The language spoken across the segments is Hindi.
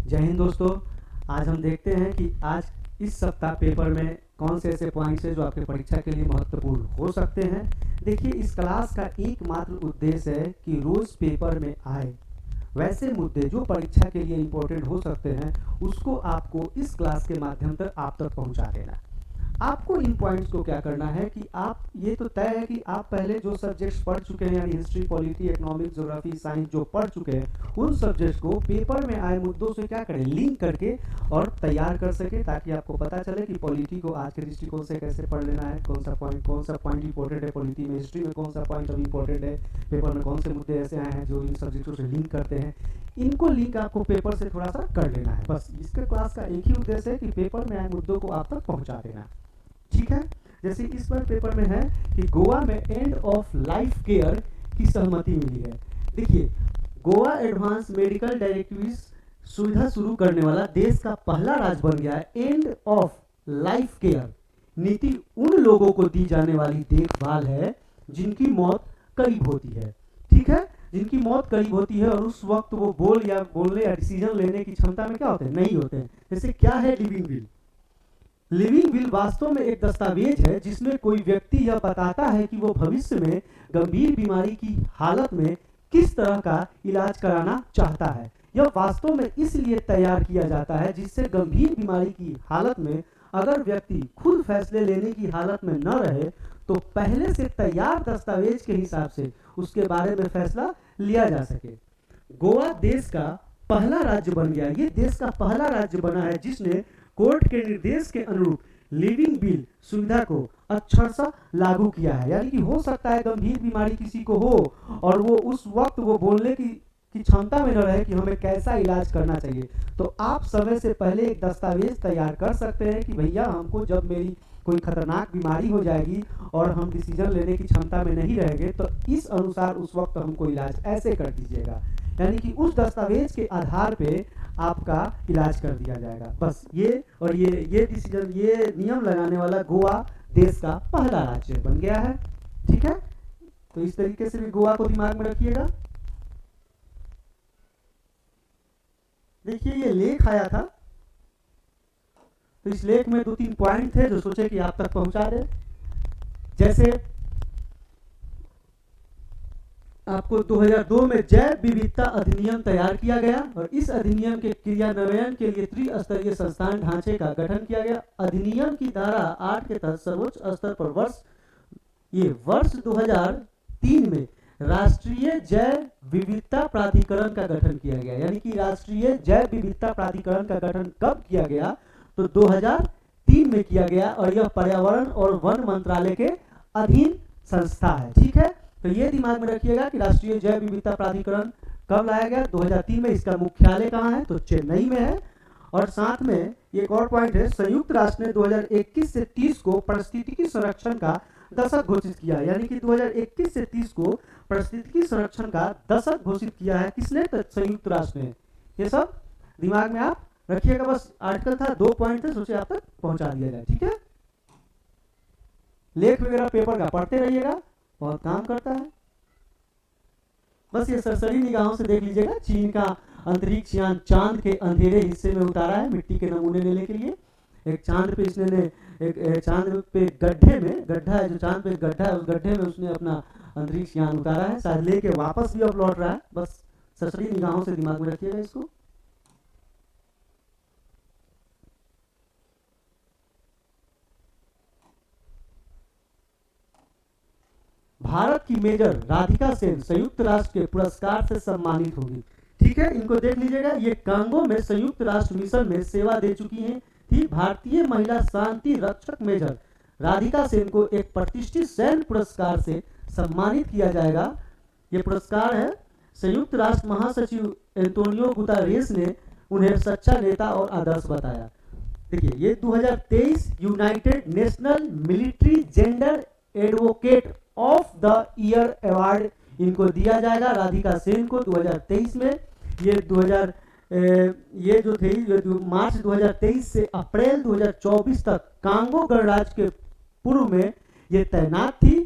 जय हिंद दोस्तों। आज हम देखते हैं कि आज इस सप्ताह पेपर में कौन से ऐसे पॉइंट्स हैं जो आपके परीक्षा के लिए महत्वपूर्ण हो सकते हैं। देखिए, इस क्लास का एकमात्र उद्देश्य है कि रोज पेपर में आए वैसे मुद्दे जो परीक्षा के लिए इम्पोर्टेंट हो सकते हैं, उसको आपको इस क्लास के माध्यम तक आप तक पहुंचा देना। आपको इन पॉइंट्स को क्या करना है कि आप ये तो तय है कि आप पहले जो सब्जेक्ट्स पढ़ चुके हैं, यानी history, polity, economics, geography, science जो पढ़ चुके हैं, उन सब्जेक्ट्स को पेपर में आए मुद्दों से क्या करें, लिंक करके और तैयार कर सके, ताकि आपको पता चले कि पॉलिटी को आज के दृष्टिकोण से कैसे पढ़ लेना है, कौन सा पॉइंट इंपॉर्टेंट है पॉलिटी में, हिस्ट्री में कौन सा पॉइंट अभी इंपॉर्टेंट है, पेपर में कौन से मुद्दे ऐसे आए हैं जो इन सब्जेक्टों से लिंक करते हैं। इनको लिंक आपको पेपर से थोड़ा सा कर लेना है। बस इसके क्लास का एक ही उद्देश्य है कि पेपर में आए मुद्दों को आप तक पहुंचा देना। ठीक है, जैसे इस बार पेपर में है कि गोवा में एंड ऑफ लाइफ केयर की सहमति मिली है। देखिए, गोवा एडवांस मेडिकल डायरेक्टिव्स सुविधा शुरू करने वाला देश का पहला राज्य बन गया है। एंड ऑफ लाइफ केयर नीति उन लोगों को दी जाने वाली देखभाल है जिनकी मौत करीब होती है। ठीक है, जिनकी मौत करीब होती है और उस वक्त वो बोलने या डिसीजन लेने की क्षमता में क्या होते हैं, नहीं होते हैं। जैसे क्या है लिविंग विल? लिविंग विल वास्तव में एक दस्तावेज है जिसमें कोई व्यक्ति यह बताता है कि वो भविष्य में गंभीर बीमारी की हालत में किस तरह का इलाज कराना चाहता है। यह वास्तव में इसलिए तैयार किया जाता है जिससे गंभीर बीमारी की हालत में अगर व्यक्ति खुद फैसले लेने की हालत में न रहे तो पहले से तैयार दस्तावेज के हिसाब से उसके बारे में फैसला लिया जा सके। गोवा देश का पहला राज्य बन गया। ये देश का पहला राज्य बना है जिसने कोर्ट के निर्देश के अनुरूप लिविंग विल सुविधा को अक्षरशः लागू किया है। यानी कि हो सकता है गंभीर बीमारी किसी को हो और वो उस वक्त वो बोलने की क्षमता में न रहे कि हमें कैसा इलाज करना चाहिए, तो आप समय से पहले एक दस्तावेज तैयार कर सकते हैं कि भैया हमको जब मेरी कोई खतरनाक बीमारी हो जाएगी और हम डिसीजन लेने की क्षमता में नहीं रहेंगे तो इस अनुसार उस वक्त हमको इलाज ऐसे कर दीजिएगा। यानी कि उस दस्तावेज के आधार पे आपका इलाज कर दिया जाएगा। बस ये डिसीजन, ये नियम लगाने वाला गोवा देश का पहला राज्य बन गया है। ठीक है, तो इस तरीके से भी गोवा को दिमाग में रखिएगा। देखिए, ये लेख आया था, तो इस लेख में 2-3 पॉइंट थे जो सोचे कि आप तक पहुंचा दे। जैसे आपको 2002 में जैव विविधता अधिनियम तैयार किया गया और इस अधिनियम के क्रियान्वयन के लिए त्रिस्तरीय संस्थान ढांचे का गठन किया गया। अधिनियम की धारा 8 के तहत सर्वोच्च स्तर पर वर्ष 2003 में राष्ट्रीय जैव विविधता प्राधिकरण का गठन किया गया। यानी कि राष्ट्रीय जैव विविधता प्राधिकरण का गठन कब किया गया, तो 2003 में किया गया और यह पर्यावरण और वन मंत्रालय के अधीन संस्था है। ठीक है, तो ये दिमाग में रखिएगा कि राष्ट्रीय जैव विविधता प्राधिकरण कब लाया गया, 2003 में। इसका मुख्यालय कहाँ है, तो चेन्नई में है। और साथ में एक और पॉइंट है, संयुक्त राष्ट्र ने 2021 से 30 को पारिस्थितिकी संरक्षण का दशक घोषित किया। यानी कि 2021 से 30 को पारिस्थितिकी संरक्षण का दशक घोषित किया है। किसने? तो संयुक्त राष्ट्र ने। ये सब दिमाग में आप रखिएगा। बस आर्टिकल था, 2 पॉइंट थे, सोचे आप तक पहुंचा दिया जाए। ठीक है, लेख वगैरह पेपर का पढ़ते रहिएगा, बहुत काम करता है। बस ये सरसरी निगाहों से देख लीजिएगा। चीन का अंतरिक्ष यान चांद के अंधेरे हिस्से में उतारा है मिट्टी के नमूने लेने के लिए। एक चांद पे इसने एक चांद पे गड्ढा है, जो चांद पे गड्ढा है, उस गड्ढे में उसने अपना अंतरिक्ष यान उतारा है, शायद लेके वापस भी अब लौट रहा है। बस सरसरी निगाहों से दिमाग में रखिएगा इसको। भारत की मेजर राधिका सेन संयुक्त राष्ट्र के पुरस्कार से सम्मानित होगी। ठीक है, इनको देख लीजिएगा। ये कांगो में संयुक्त राष्ट्र मिशन में सेवा दे चुकी हैं। थी भारतीय महिला शांति रक्षक मेजर राधिका सेन को एक प्रतिष्ठित सैन्य पुरस्कार से सम्मानित किया जाएगा। ये पुरस्कार है, संयुक्त राष्ट्र महासचिव एंटोनियो गुतेरेस ने उन्हें सच्चा नेता और आदर्श बताया। देखिए, ये 2023 United national military gender advocate of the year award इनको दिया जाएगा, राधिका सेन को 2023 में। ये जो थे मार्च 2023 से अप्रैल 2024 तक कांगो गणराज्य के पूर्व में ये तैनात थी।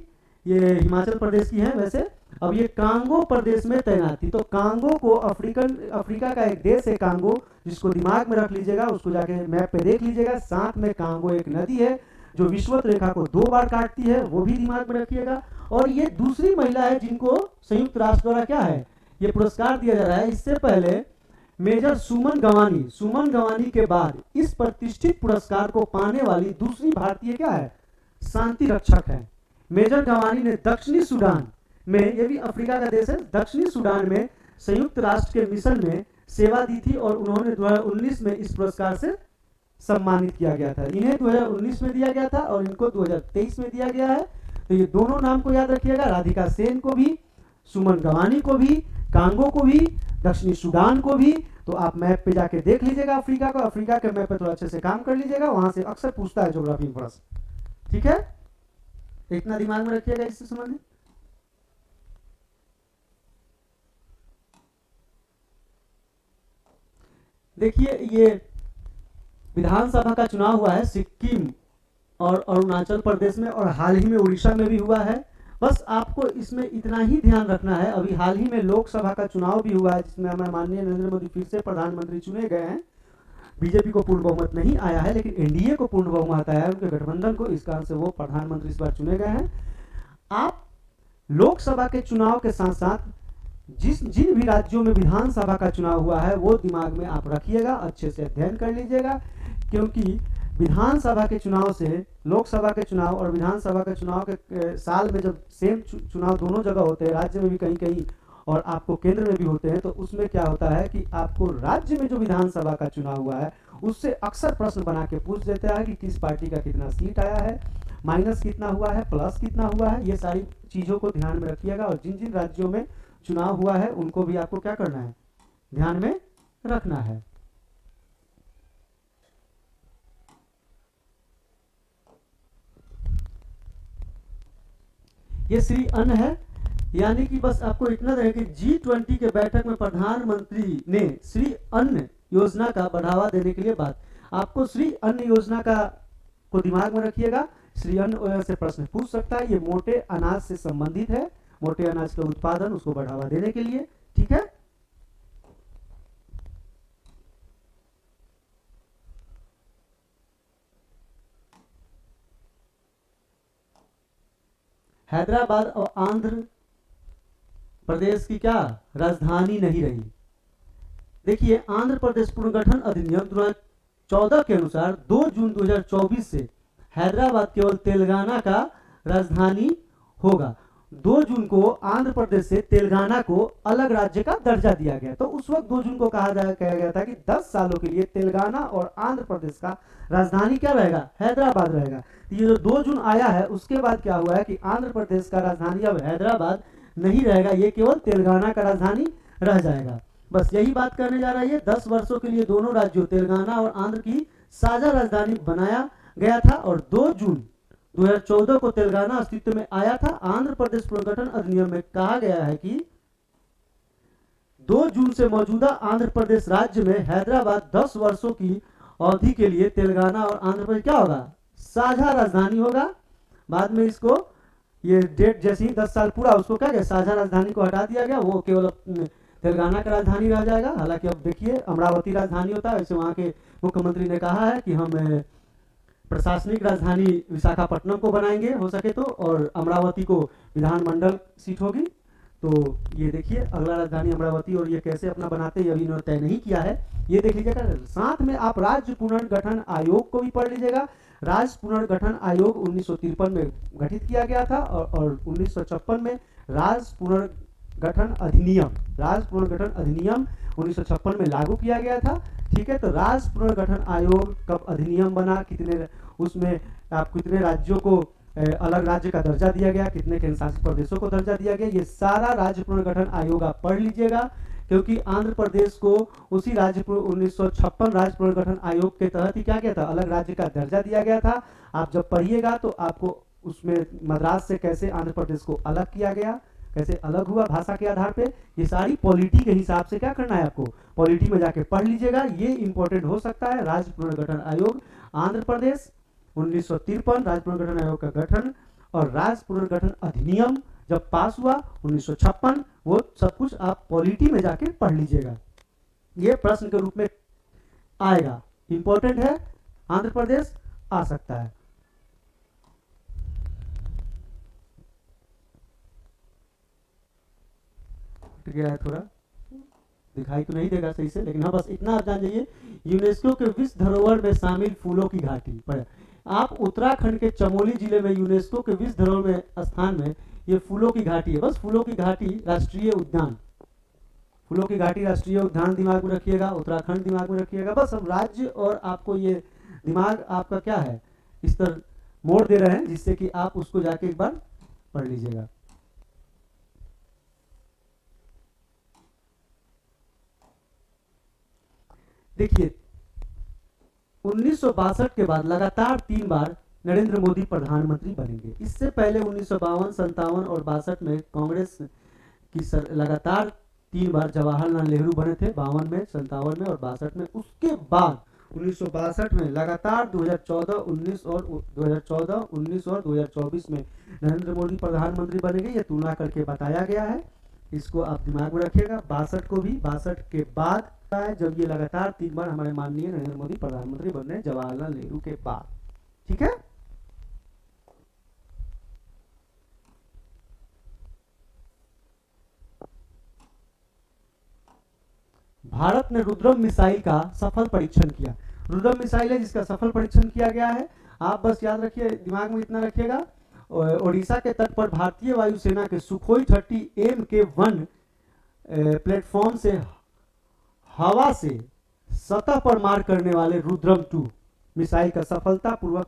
ये हिमाचल प्रदेश की है वैसे, अब ये कांगो प्रदेश में तैनात थी। तो कांगो को अफ्रीका का एक देश है कांगो, जिसको दिमाग में रख लीजिएगा, उसको जाके मैप पे देख लीजिएगा। साथ में कांगो एक नदी है जो विषुवत रेखा को 2 बार काटती है, वो भी दिमाग में रखिएगा। और ये दूसरी महिला है जिनको संयुक्त राष्ट्र द्वारा क्या है ये पुरस्कार दिया जा रहा है। इससे पहले मेजर सुमन गवानी के बाद इस प्रतिष्ठित पुरस्कार को पाने वाली दूसरी भारतीय क्या है, शांति रक्षक है। मेजर गवानी ने दक्षिणी सूडान में, ये भी अफ्रीका का देश है, दक्षिणी सूडान में संयुक्त राष्ट्र के मिशन में सेवा दी थी और उन्होंने 2019 में इस पुरस्कार से सम्मानित किया गया था। इन्हें 2019 में दिया गया था और इनको 2023 में दिया गया है। तो ये दोनों नाम को याद रखिएगा, राधिका सेन को भी, सुमन गवानी को भी, कांगो को भी, दक्षिणी सूडान को भी। तो आप मैप पे जाके देख लीजिएगा अफ्रीका को, अफ्रीका के मैप पे थोड़ा अच्छे से काम कर लीजिएगा, वहां से अक्सर पूछता है ज्योग्राफी में प्रश्न। ठीक है, इतना दिमाग में रखिएगा इससे संबंधित। देखिए ये विधानसभा का चुनाव हुआ है सिक्किम और अरुणाचल प्रदेश में और हाल ही में उड़ीसा में भी हुआ है। बस आपको इसमें इतना ही ध्यान रखना है, अभी हाल ही में लोकसभा का चुनाव भी हुआ है जिसमें हमारे माननीय नरेंद्र मोदी फिर से प्रधानमंत्री चुने गए हैं। बीजेपी को पूर्ण बहुमत नहीं आया है लेकिन एनडीए को पूर्ण बहुमत आया है, उनके गठबंधन को, इस कारण से वो प्रधानमंत्री इस बार चुने गए हैं। आप लोकसभा के चुनाव के साथ साथ जिन भी राज्यों में विधानसभा का चुनाव हुआ है वो दिमाग में आप रखिएगा, अच्छे से अध्ययन कर लीजिएगा, क्योंकि विधानसभा के चुनाव से लोकसभा के चुनाव और विधानसभा के चुनाव के साल में जब सेम चुनाव दोनों जगह होते हैं, राज्य में भी कहीं कहीं और आपको केंद्र में भी होते हैं, तो उसमें क्या होता है कि आपको राज्य में जो विधानसभा का चुनाव हुआ है उससे अक्सर प्रश्न बना के पूछ देता है कि किस पार्टी का कितना सीट आया है, माइनस कितना हुआ है, प्लस कितना हुआ है। ये सारी चीजों को ध्यान में रखिएगा और जिन जिन राज्यों में चुनाव हुआ है उनको भी आपको क्या करना है, ध्यान में रखना है। ये श्री अन्न है, यानी कि बस आपको इतना रहे कि G20 के बैठक में प्रधानमंत्री ने श्री अन्न योजना का बढ़ावा देने के लिए बात, आपको श्री अन्न योजना का को दिमाग में रखिएगा। श्री अन्न से प्रश्न पूछ सकता है, ये मोटे अनाज से संबंधित है, मोटे अनाज का उत्पादन उसको बढ़ावा देने के लिए। ठीक है, हैदराबाद और आंध्र प्रदेश की क्या राजधानी नहीं रही। देखिए आंध्र प्रदेश पुनर्गठन अधिनियम 2014 के अनुसार 2 जून 2024 से हैदराबाद केवल तेलंगाना का राजधानी होगा। 2 जून को आंध्र प्रदेश से तेलंगाना को अलग राज्य का दर्जा दिया गया। तो उस वक्त 2 जून को कहा गया था कि 10 सालों के लिए तेलंगाना और आंध्र प्रदेश का राजधानी क्या रहेगा, हैदराबाद रहेगा। ये जो 2 जून आया है उसके बाद क्या हुआ है कि आंध्र प्रदेश का राजधानी अब हैदराबाद नहीं रहेगा, ये केवल तेलंगाना का राजधानी रह जाएगा। बस यही बात करने जा रही है। 10 वर्षों के लिए दोनों राज्यों तेलंगाना और आंध्र की साझा राजधानी बनाया गया था और 2 जून 2014 को तेलंगाना अस्तित्व में आया था। आंध्र प्रदेश पुनर्गठन अधिनियम में कहा गया है कि 2 जून से मौजूदा आंध्र प्रदेश राज्य में हैदराबाद 10 वर्षों की अवधि के लिए तेलंगाना और आंध्र प्रदेश क्या होगा, साझा राजधानी होगा। बाद में इसको ये डेट जैसे ही 10 साल पूरा उसको क्या साझा राजधानी को हटा दिया गया, वो केवल तेलंगाना का राजधानी रह जाएगा। हालांकि अब देखिए अमरावती राजधानी होता है, वैसे वहाँ के मुख्यमंत्री ने कहा है कि हम प्रशासनिक राजधानी विशाखापट्टनम को बनाएंगे हो सके तो, और अमरावती को विधानमंडल सीट होगी। तो ये देखिए अगला राजधानी अमरावती, और ये कैसे अपना बनाते हैं अभी इन्होंने तय नहीं किया है, ये देख लीजिएगा। साथ में आप राज्य पुनर्गठन आयोग को भी पढ़ लीजिएगा। राज्य पुनर्गठन आयोग 1953 में गठित किया गया था और 1956 में राज्य पुनर्गठन अधिनियम 1956 में लागू किया गया था। ठीक है, तो राज्य पुनर्गठन आयोग कब अधिनियम बना, कितने उसमें आप कितने राज्यों को अलग राज्य का दर्जा दिया गया, कितने केंद्र शासित प्रदेशों को दर्जा दिया गया, ये सारा राज्य पुनर्गठन आयोग आप पढ़ लीजिएगा। क्योंकि आंध्र प्रदेश को उसी 1956 राज्य पुनर्गठन आयोग के तहत ही क्या किया था, अलग राज्य का दर्जा दिया गया था। आप जब पढ़िएगा तो आपको उसमें मद्रास से कैसे आंध्र प्रदेश को अलग किया गया, कैसे अलग हुआ भाषा के आधार पे, ये सारी पॉलिटी के हिसाब से क्या करना है आपको, पॉलिटी में जाके पढ़ लीजिएगा। ये इंपॉर्टेंट हो सकता है। राज्य पुनर्गठन आयोग आंध्र प्रदेश 1953 राज्य पुनर्गठन आयोग का गठन, और राज्य पुनर्गठन अधिनियम जब पास हुआ 1956, वो सब कुछ आप पॉलिटी में जाके पढ़ लीजिएगा। ये प्रश्न के रूप में आएगा, इंपॉर्टेंट है, आंध्र प्रदेश आ सकता है। गया है थोड़ा, दिखाई तो नहीं देगा सही से, लेकिन हाँ बस इतना आप जान जाइए, यूनेस्को के विश्व धरोहर में शामिल फूलों की घाटी पर आप उत्तराखंड के चमोली जिले में यूनेस्को के विश्व धरोहर में स्थान में ये फूलों की घाटी है। बस फूलों की घाटी राष्ट्रीय उद्यान, फूलों की घाटी राष्ट्रीय उद्यान दिमाग में रखिएगा, उत्तराखंड दिमाग में रखिएगा। बस अब राज्य और आपको ये दिमाग आपका क्या है इस तरह मोड़ दे रहे हैं जिससे कि आप उसको जाके एक बार पढ़ लीजिएगा। देखिए 1962 के बाद लगातार 3 बार नरेंद्र मोदी प्रधानमंत्री बनेंगे। इससे पहले 1952, 57 और 62 में कांग्रेस की लगातार 3 बार जवाहरलाल नेहरू बने थे, 52 में, 57 में और 62 में। उसके बाद 1962 में लगातार 2014, 19 और 2014, 19 और 2024 में नरेंद्र मोदी प्रधानमंत्री बनेंगे। ये तुलना करके बताया गया है, इसको आप दिमाग में रखिएगा। 62 को भी 62 के बाद है जब ये लगातार 3 बार हमारे माननीय नरेंद्र मोदी प्रधानमंत्री बन रहे हैं जवाहरलाल नेहरू के बाद। ठीक है, भारत ने रुद्रम मिसाइल का सफल परीक्षण किया। रुद्रम मिसाइल है जिसका सफल परीक्षण किया गया है। आप बस याद रखिए, दिमाग में इतना रखिएगा, ओडिशा के तट पर भारतीय वायुसेना के सुखोई 30 MK1 प्लेटफॉर्म से हवा से सतह पर मार करने वाले रुद्रम 2 मिसाइल का सफलतापूर्वक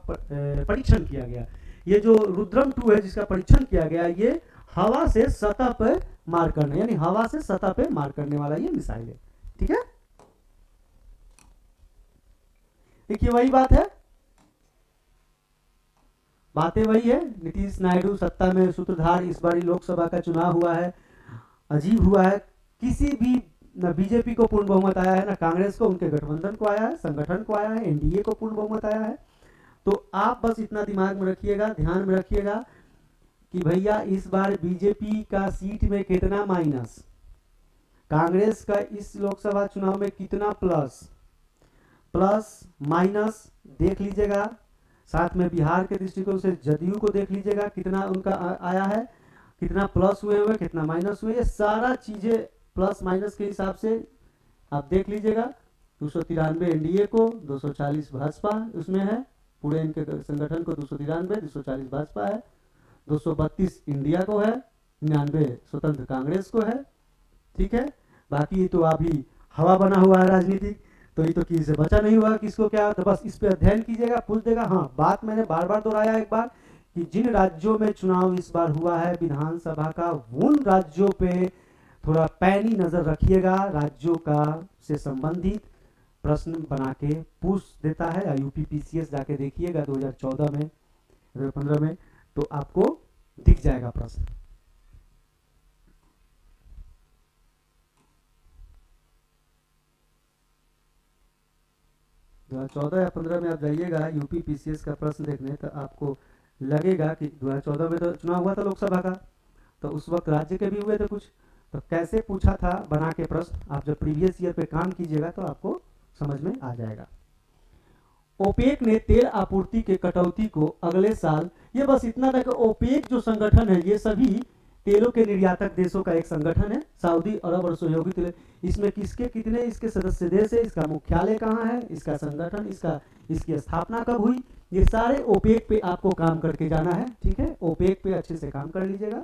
परीक्षण किया गया। ये जो रुद्रम 2 है जिसका परीक्षण किया गया, ये हवा से सतह पर मार करने, यानी हवा से सतह पर मार करने वाला ये मिसाइल है। ठीक है, देखिए वही बात है, बातें वही है। नीतीश नायडू सत्ता में सूत्रधार, इस बार लोकसभा का चुनाव हुआ है, अजीब हुआ है, किसी भी न बीजेपी को पूर्ण बहुमत आया है, न कांग्रेस को, उनके गठबंधन को आया है, संगठन को आया है, एनडीए को पूर्ण बहुमत आया है। तो आप बस इतना दिमाग में रखिएगा, ध्यान में रखिएगा कि भैया इस बार बीजेपी का सीट में कितना माइनस, कांग्रेस का इस लोकसभा चुनाव में कितना प्लस, प्लस माइनस देख लीजिएगा। साथ में बिहार के दृष्टिकोण से जदयू को देख लीजिएगा, कितना उनका आया है, कितना प्लस हुए, कितना माइनस हुए, ये सारा चीजें प्लस माइनस के हिसाब से आप देख लीजिएगा। 293 एनडीए को, 240 भाजपा उसमें है, पूरे इनके संगठन को 293, 240 भाजपा है, 232 इंडिया को है, 99 स्वतंत्र कांग्रेस को है। ठीक है, बाकी तो अभी हवा बना हुआ है राजनीतिक, तो ये तो किसी से बचा नहीं हुआ किसको क्या, तो बस इस पे अध्ययन कीजिएगा, पूछ देगा। हाँ, बात मैंने बार बार दोहराया एक बार कि जिन राज्यों में चुनाव इस बार हुआ है विधानसभा का, उन राज्यों पे थोड़ा पैनी नजर रखिएगा। राज्यों का से संबंधित प्रश्न बना के पूछ देता है, या यूपीपीसीएस जाके देखिएगा 2014 में, 2015 में, तो आपको दिख जाएगा प्रश्न। दो 2014 या 15 में आप जाइएगा यूपी पीसीएस का प्रश्न देखने, तो आपको लगेगा कि 2014 में तो चुनाव हुआ था लोकसभा का, तो उस वक्त राज्य के भी हुए थे कुछ, तो कैसे पूछा था बना के प्रश्न, आप जब प्रीवियस ईयर पे काम कीजिएगा तो आपको समझ में आ जाएगा। ओपेक ने तेल आपूर्ति के कटौती को अगले साल, ये बस इतना था कि ओपेक जो संगठन है ये सभी तेलों के निर्यातक देशों का एक संगठन है, सऊदी अरब और सहयोगी तेल। इसमें किसके कितने इसके सदस्य देश है, इसका मुख्यालय कहाँ है, इसका संगठन, इसकी स्थापना कब हुई, ये सारे ओपेक पे आपको काम करके जाना है। ठीक है, ओपेक पे अच्छे से काम कर लीजिएगा।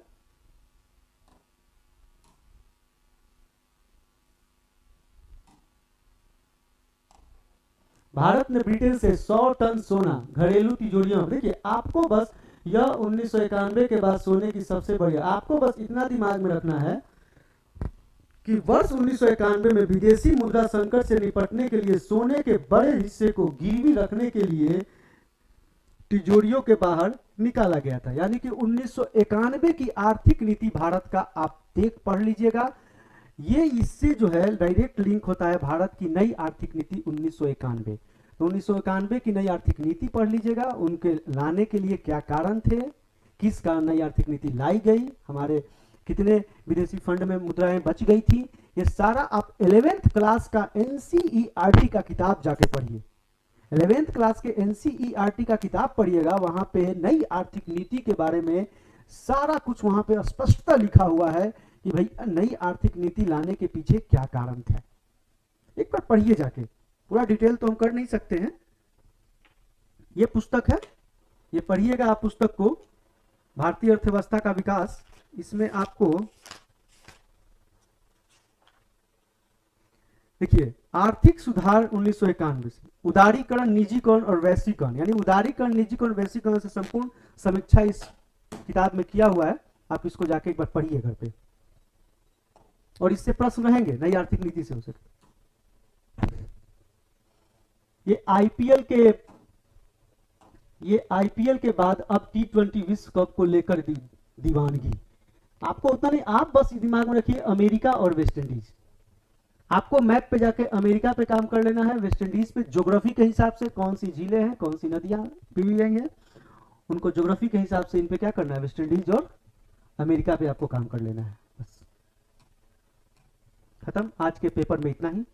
भारत ने ब्रिटेन से 100 टन सोना घरेलू तिजोरियों, देखिए आपको बस यह 1991 के बाद सोने की सबसे बड़ी, आपको बस इतना दिमाग में रखना है कि वर्ष 1991 में विदेशी मुद्रा संकट से निपटने के लिए सोने के बड़े हिस्से को गिरवी रखने के लिए तिजोरियों के बाहर निकाला गया था। यानी कि 1991 की आर्थिक नीति भारत का आप पढ़ लीजिएगा, ये इससे जो है डायरेक्ट लिंक होता है भारत की नई आर्थिक नीति 1991। तो 1991 की नई आर्थिक नीति पढ़ लीजिएगा, उनके लाने के लिए क्या कारण थे, किस कारण नई आर्थिक नीति लाई गई, हमारे कितने विदेशी फंड में मुद्राएं बच गई थी, ये सारा आप 11th क्लास का एनसीईआरटी का किताब जाके पढ़िए। 11th क्लास के एनसीईआरटी का किताब पढ़िएगा, वहां पे नई आर्थिक नीति के बारे में सारा कुछ वहां पे स्पष्टता लिखा हुआ है कि भाई नई आर्थिक नीति लाने के पीछे क्या कारण थे। एक बार पढ़िए जाके, पूरा डिटेल तो हम कर नहीं सकते हैं। ये पुस्तक है, ये पढ़िएगा आप पुस्तक को, भारतीय अर्थव्यवस्था का विकास। इसमें आपको देखिए आर्थिक सुधार 1991 से उदारीकरण, निजीकरण और वैश्वीकरण, यानी उदारीकरण, निजीकरण, वैश्वीकरण से संपूर्ण समीक्षा इस किताब में किया हुआ है। आप इसको जाके एक बार पढ़िए घर पे, और इससे प्रश्न रहेंगे नई आर्थिक नीति से हो सके। ये आईपीएल के बाद अब T20 विश्व कप को लेकर दीवानगी। आपको उतना नहीं, आप बस दिमाग में रखिए अमेरिका और वेस्ट इंडीज। आपको मैप पे जाके अमेरिका पे काम कर लेना है, वेस्ट इंडीज पे ज्योग्राफी के हिसाब से कौन सी झीलें हैं, कौन सी नदियां पी गई हैं, उनको ज्योग्राफी के हिसाब से इन पे क्या करना है, वेस्ट इंडीज और अमेरिका पे आपको काम कर लेना है। बस खत्म, आज के पेपर में इतना ही।